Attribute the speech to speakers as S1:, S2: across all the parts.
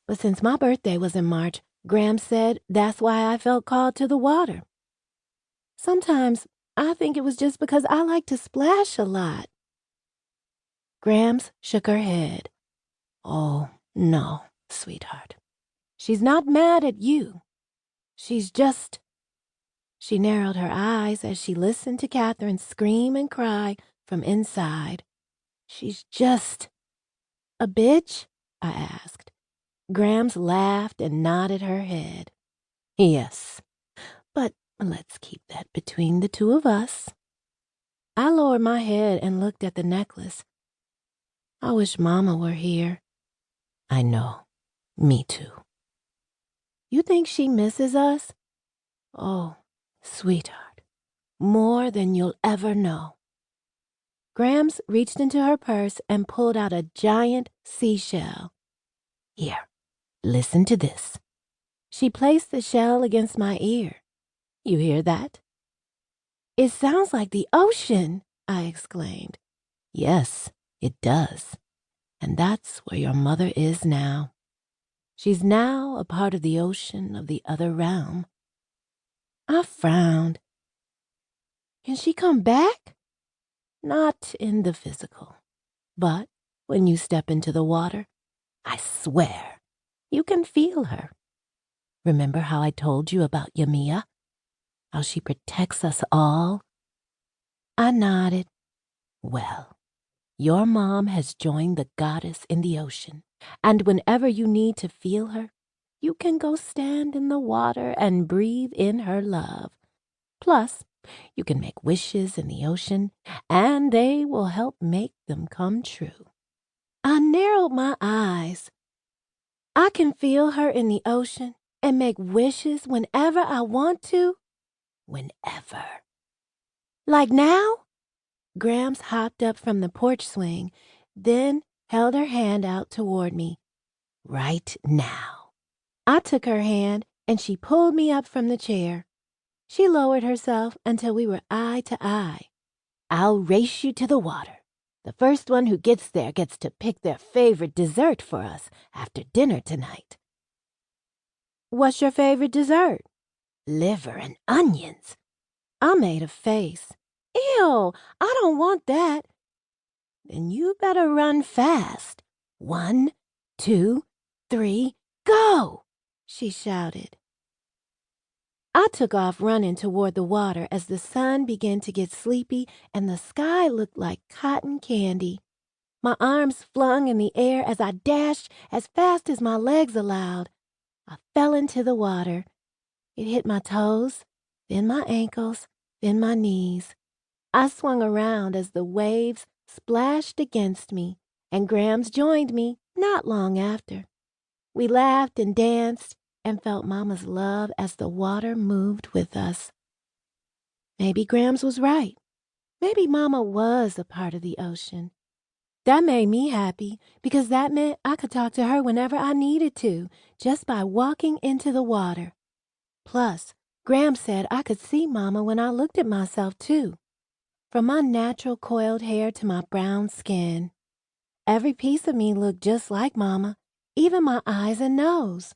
S1: But since my birthday was in March, Graham said that's why I felt called to the water. Sometimes I think it was just because I like to splash a lot. Grams shook her head. Oh, no, sweetheart. She's not mad at you. She's just... She narrowed her eyes as she listened to Catherine scream and cry from inside. She's just... A bitch? I asked. Grams laughed and nodded her head. Yes, but let's keep that between the two of us. I lowered my head and looked at the necklace. I wish Mama were here. I know. Me too. You think she misses us? Oh, sweetheart, more than you'll ever know. Grams reached into her purse and pulled out a giant seashell. Here, listen to this. She placed the shell against my ear. You hear that? It sounds like the ocean, I exclaimed. Yes, it does. And that's where your mother is now. She's now a part of the ocean of the other realm. I frowned. Can she come back? Not in the physical, but when you step into the water, I swear, you can feel her. Remember how I told you about Yamiya? How she protects us all? I nodded. Well, your mom has joined the goddess in the ocean, and whenever you need to feel her, you can go stand in the water and breathe in her love. Plus, you can make wishes in the ocean, and they will help make them come true. I narrowed my eyes. I can feel her in the ocean and make wishes whenever I want to? Whenever. Like now? Grams hopped up from the porch swing, then held her hand out toward me. Right now. I took her hand, and she pulled me up from the chair. She lowered herself until we were eye to eye. I'll race you to the water. The first one who gets there gets to pick their favorite dessert for us after dinner tonight. What's your favorite dessert? Liver and onions. I made a face. Ew, I don't want that. Then you better run fast. 1, 2, 3, go! She shouted. I took off running toward the water as the sun began to get sleepy and the sky looked like cotton candy. My arms flung in the air as I dashed as fast as my legs allowed. I fell into the water. It hit my toes, then my ankles, then my knees. I swung around as the waves splashed against me, and Grams joined me not long after. We laughed and danced and felt Mama's love as the water moved with us. Maybe Grams was right. Maybe Mama was a part of the ocean. That made me happy because that meant I could talk to her whenever I needed to, just by walking into the water. Plus, Grams said I could see Mama when I looked at myself, too. From my natural coiled hair to my brown skin. Every piece of me looked just like Mama, even my eyes and nose.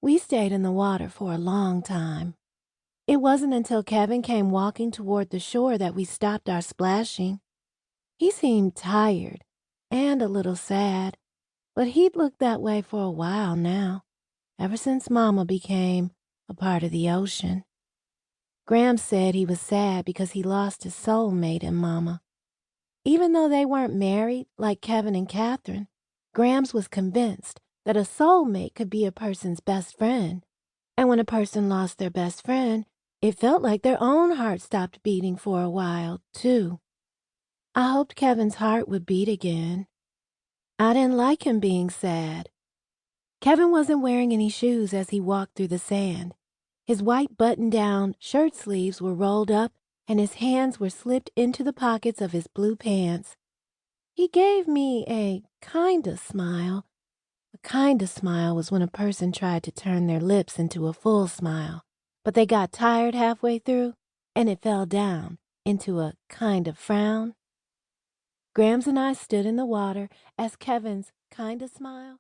S1: We stayed in the water for a long time. It wasn't until Kevin came walking toward the shore that we stopped our splashing. He seemed tired and a little sad, but he'd looked that way for a while now, ever since Mama became a part of the ocean. Graham said he was sad because he lost his soulmate in Mama. Even though they weren't married like Kevin and Catherine, Grams was convinced that a soulmate could be a person's best friend. And when a person lost their best friend, it felt like their own heart stopped beating for a while, too. I hoped Kevin's heart would beat again. I didn't like him being sad. Kevin wasn't wearing any shoes as he walked through the sand. His white button-down shirt sleeves were rolled up and his hands were slipped into the pockets of his blue pants. He gave me a kind of smile. A kind of smile was when a person tried to turn their lips into a full smile, but they got tired halfway through and it fell down into a kind of frown. Grams and I stood in the water as Kevin's kind of smile